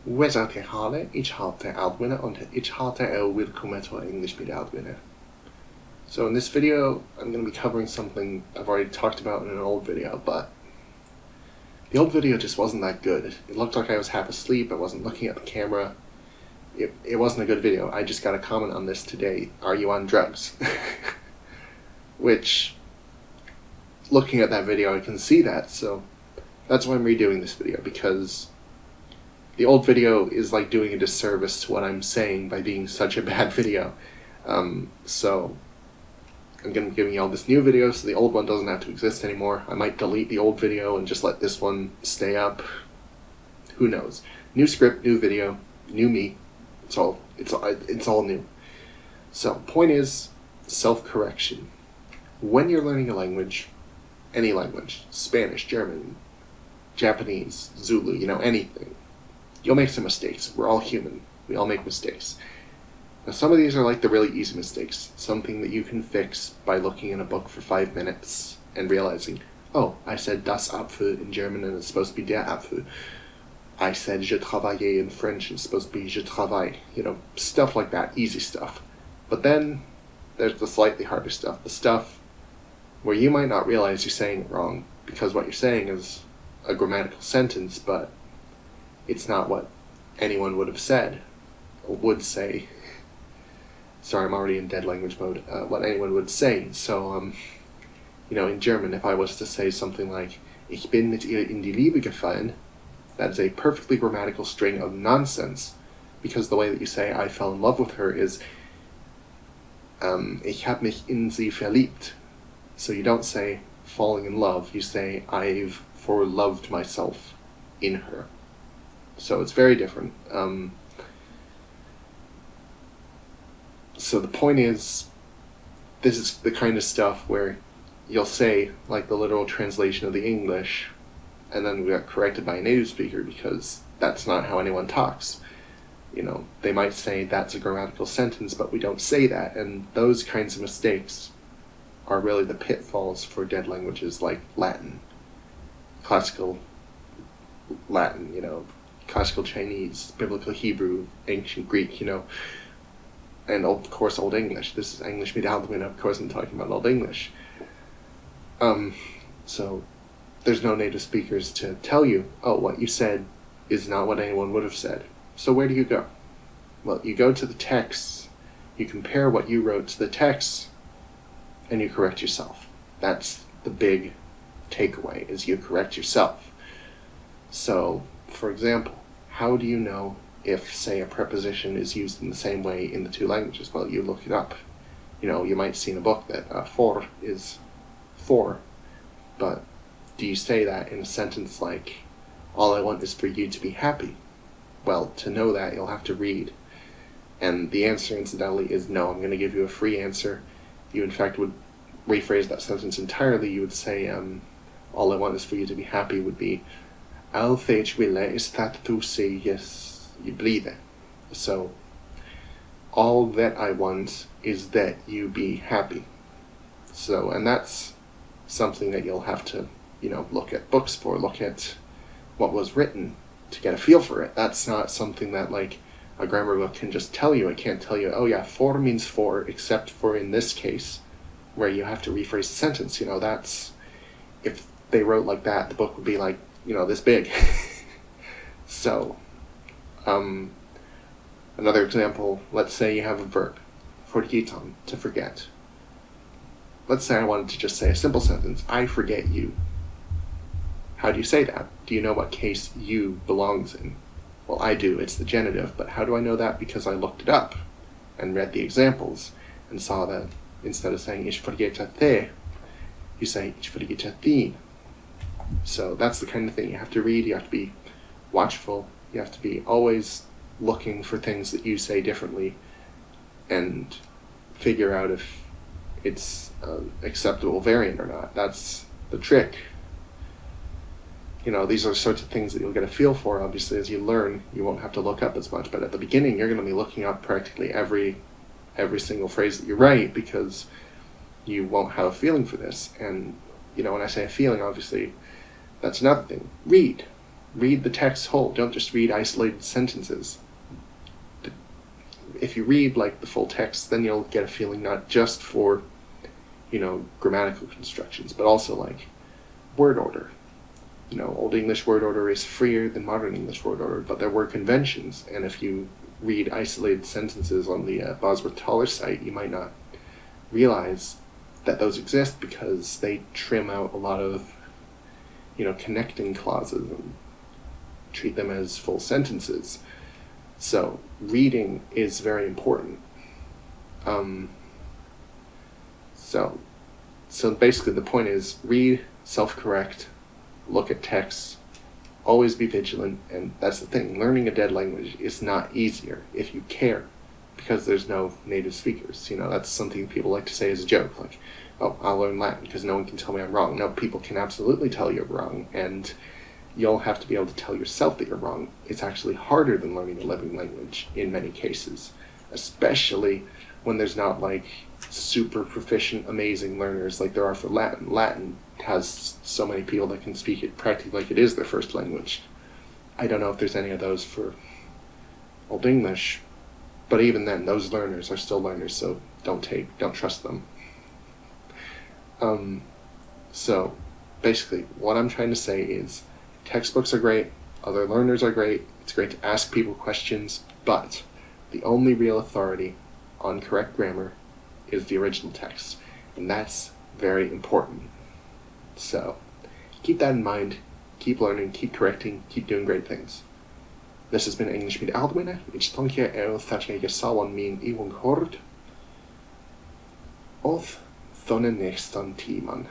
Wesartechale, ich halte Aldwinner und ich halte willkommen to English with Aldwinner. So in this video, I'm going to be covering something I've already talked about in an old video, but the old video just wasn't that good. It looked like I was half asleep, I wasn't looking at the camera. It wasn't a good video. I just got a comment on this today, are you on drugs? Which, looking at that video, I can see that, so that's why I'm redoing this video, because the old video is like doing a disservice to what I'm saying by being such a bad video. So I'm going to be giving you all this new video so the old one doesn't have to exist anymore. I might delete the old video and just let this one stay up. Who knows? New script, new video, new me. It's all new. So, point is self-correction. When you're learning a language, any language, Spanish, German, Japanese, Zulu, anything, you'll make some mistakes. We're all human. We all make mistakes. Now, some of these are like the really easy mistakes, something that you can fix by looking in a book for 5 minutes and realizing, oh, I said das Apfel in German and it's supposed to be der Apfel. I said je travaille in French and it's supposed to be je travaille. Stuff like that, easy stuff. But then there's the slightly harder stuff, the stuff where you might not realize you're saying it wrong because what you're saying is a grammatical sentence, but it's not what anyone would have said or would say. Sorry, I'm already in dead language mode. What anyone would say. So, in German, if I was to say something like Ich bin mit ihr in die Liebe gefallen, that's a perfectly grammatical string of nonsense, because the way that you say I fell in love with her is Ich hab mich in sie verliebt. So you don't say falling in love, you say I've for-loved myself in her. So it's very different. So the point is, this is the kind of stuff where you'll say, like the literal translation of the English, and then we got corrected by a native speaker because that's not how anyone talks. They might say that's a grammatical sentence, but we don't say that, and those kinds of mistakes are really the pitfalls for dead languages like Latin, classical Latin, classical Chinese, biblical Hebrew, ancient Greek, and of course Old English. This is English mit Aldwin, of course I'm talking about Old English. So there's no native speakers to tell you, oh, what you said is not what anyone would have said. So where do you go? Well, you go to the texts, you compare what you wrote to the text, and you correct yourself. That's the big takeaway, is you correct yourself. So, for example, how do you know if, say, a preposition is used in the same way in the two languages? Well, you look it up. You might see in a book that for is for, but do you say that in a sentence like, all I want is for you to be happy? Well, to know that, you'll have to read. And the answer, incidentally, is no. I'm going to give you a free answer. You, in fact, would rephrase that sentence entirely. You would say, all I want is for you to be happy would be, allt jag ville är att du säger you blir. So, all that I want is that you be happy. So, and that's something that you'll have to, look at books for, look at what was written to get a feel for it. That's not something that, like, a grammar book can just tell you. It can't tell you, oh yeah, for means for, except for in this case, where you have to rephrase the sentence. That's, if they wrote like that, the book would be like, this big. So, another example, let's say you have a verb, forgitan, to forget. Let's say I wanted to just say a simple sentence, I forget you. How do you say that? Do you know what case you belongs in? Well, I do, it's the genitive, but how do I know that? Because I looked it up and read the examples and saw that instead of saying ich förgeta te, you say ich förgeta din. So that's the kind of thing you have to read, you have to be watchful, you have to be always looking for things that you say differently and figure out if it's an acceptable variant or not. That's the trick. These are the sorts of things that you'll get a feel for. Obviously, as you learn, you won't have to look up as much, but at the beginning, you're going to be looking up practically every single phrase that you write because you won't have a feeling for this. And, when I say a feeling, obviously, that's another thing. Read. read the text whole. Don't just read isolated sentences. If you read like the full text, then you'll get a feeling not just for, grammatical constructions, but also like word order. Old English word order is freer than modern English word order, but there were conventions, and if you read isolated sentences on the Bosworth-Toller site, you might not realize that those exist because they trim out a lot of, connecting clauses and treat them as full sentences. So reading is very important. So basically the point is read, self-correct, look at texts, always be vigilant, and that's the thing. Learning a dead language is not easier if you care, because there's no native speakers. That's something people like to say as a joke, like, oh, I'll learn Latin because no one can tell me I'm wrong. No, people can absolutely tell you're wrong, and you'll have to be able to tell yourself that you're wrong. It's actually harder than learning a living language in many cases, especially when there's not like super proficient, amazing learners like there are for Latin. Latin has so many people that can speak it practically like it is their first language. I don't know if there's any of those for Old English, but even then, those learners are still learners, so don't trust them. So basically, what I'm trying to say is textbooks are great, other learners are great, it's great to ask people questions, but the only real authority on correct grammar is the original text, and that's very important. So keep that in mind, keep learning, keep correcting, keep doing great things. This has been English med Aldwin. It's tonkia thatcher sawan min iwon hord. Of thonen nestan timan.